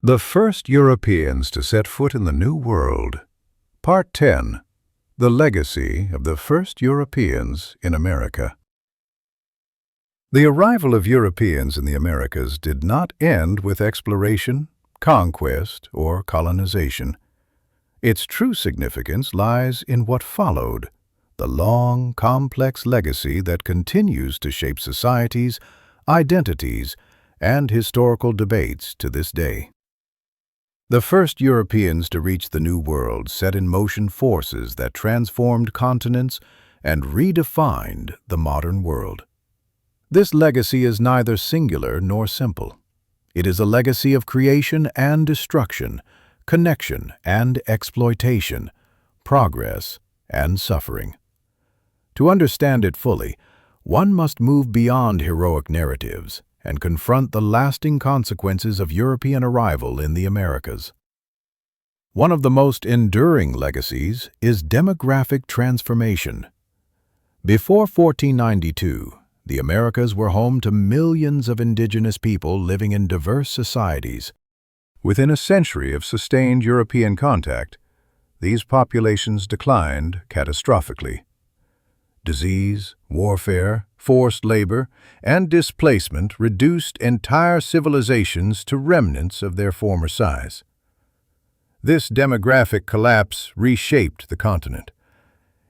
The first Europeans to set foot in the New World. Part 10. The Legacy of the First Europeans in America. The arrival of Europeans in the Americas did not end with exploration, conquest, or colonization. Its true significance lies in what followed, the long, complex legacy that continues to shape societies, identities, and historical debates to this day. The first Europeans to reach the New World set in motion forces that transformed continents and redefined the modern world. This legacy is neither singular nor simple. It is a legacy of creation and destruction, connection and exploitation, progress and suffering. To understand it fully, one must move beyond heroic narratives and confront the lasting consequences of European arrival in the Americas. One of the most enduring legacies is demographic transformation. Before 1492, the Americas were home to millions of indigenous people living in diverse societies. Within a century of sustained European contact, these populations declined catastrophically. Disease, warfare, forced labor, and displacement reduced entire civilizations to remnants of their former size. This demographic collapse reshaped the continent.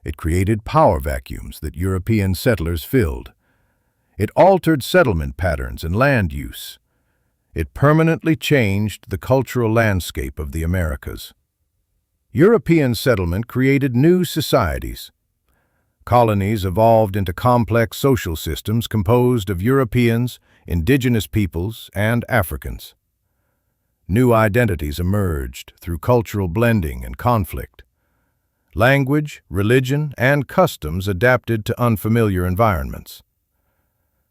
It created power vacuums that European settlers filled. It altered settlement patterns and land use. It permanently changed the cultural landscape of the Americas. European settlement created new societies. Colonies evolved into complex social systems composed of Europeans, indigenous peoples, and Africans. New identities emerged through cultural blending and conflict. Language, religion, and customs adapted to unfamiliar environments.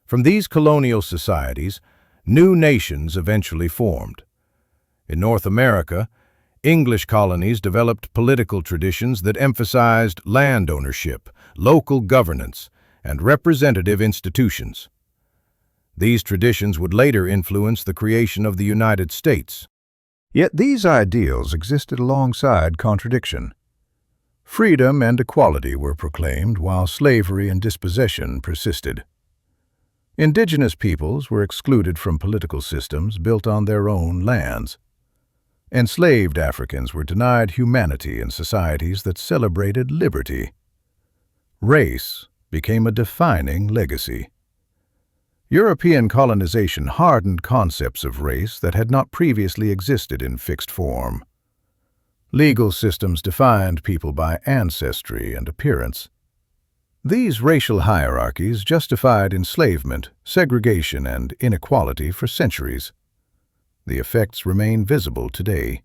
From these colonial societies, new nations eventually formed. In North America, English colonies developed political traditions that emphasized land ownership, local governance, and representative institutions. These traditions would later influence the creation of the United States. Yet these ideals existed alongside contradiction. Freedom and equality were proclaimed while slavery and dispossession persisted. Indigenous peoples were excluded from political systems built on their own lands. Enslaved Africans were denied humanity in societies that celebrated liberty. Race became a defining legacy. European colonization hardened concepts of race that had not previously existed in fixed form. Legal systems defined people by ancestry and appearance. These racial hierarchies justified enslavement, segregation, and inequality for centuries. The effects remain visible today.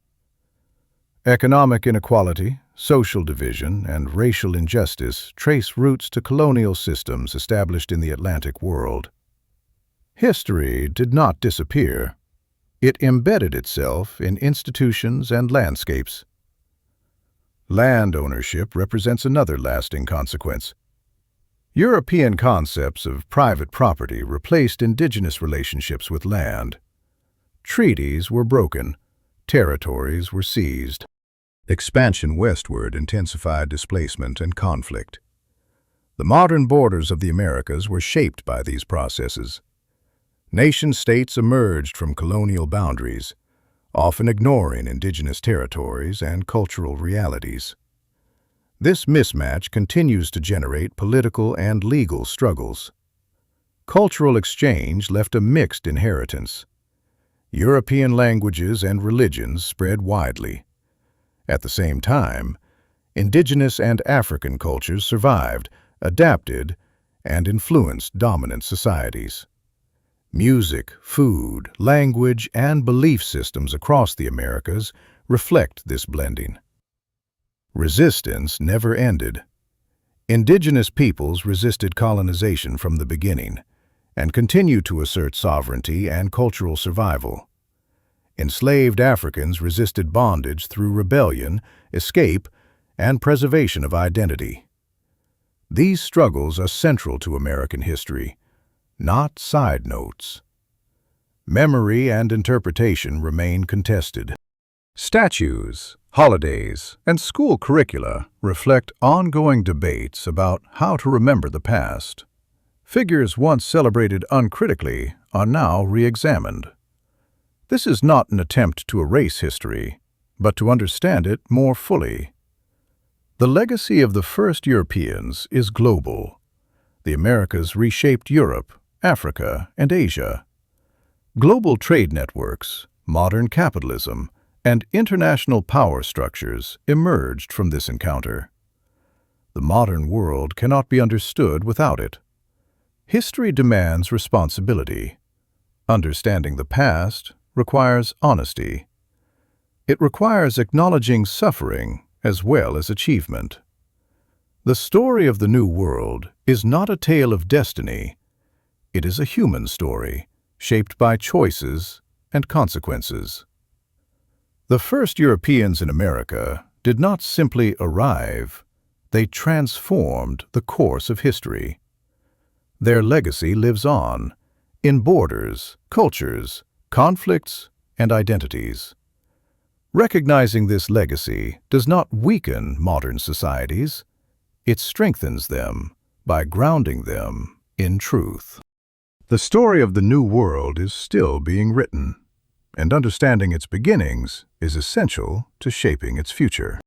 Economic inequality, social division, and racial injustice trace roots to colonial systems established in the Atlantic world. History did not disappear. It embedded itself in institutions and landscapes. Land ownership represents another lasting consequence. European concepts of private property replaced indigenous relationships with land. Treaties were broken. Territories were seized. Expansion westward intensified displacement and conflict. The modern borders of the Americas were shaped by these processes. Nation-states emerged from colonial boundaries, often ignoring indigenous territories and cultural realities. This mismatch continues to generate political and legal struggles. Cultural exchange left a mixed inheritance. European languages and religions spread widely. At the same time, indigenous and African cultures survived, adapted, and influenced dominant societies. Music, food, language, and belief systems across the Americas reflect this blending. Resistance never ended. Indigenous peoples resisted colonization from the beginning and continue to assert sovereignty and cultural survival. Enslaved Africans resisted bondage through rebellion, escape, and preservation of identity. These struggles are central to American history, not side notes. Memory and interpretation remain contested. Statues, holidays, and school curricula reflect ongoing debates about how to remember the past. Figures once celebrated uncritically are now re-examined. This is not an attempt to erase history, but to understand it more fully. The legacy of the first Europeans is global. The Americas reshaped Europe, Africa, and Asia. Global trade networks, modern capitalism, and international power structures emerged from this encounter. The modern world cannot be understood without it. History demands responsibility. Understanding the past requires honesty. It requires acknowledging suffering as well as achievement. The story of the New World is not a tale of destiny. It is a human story, shaped by choices and consequences. The first Europeans in America did not simply arrive, they transformed the course of history. Their legacy lives on, in borders, cultures, conflicts, and identities. Recognizing this legacy does not weaken modern societies, it strengthens them by grounding them in truth. The story of the New World is still being written, and understanding its beginnings is essential to shaping its future.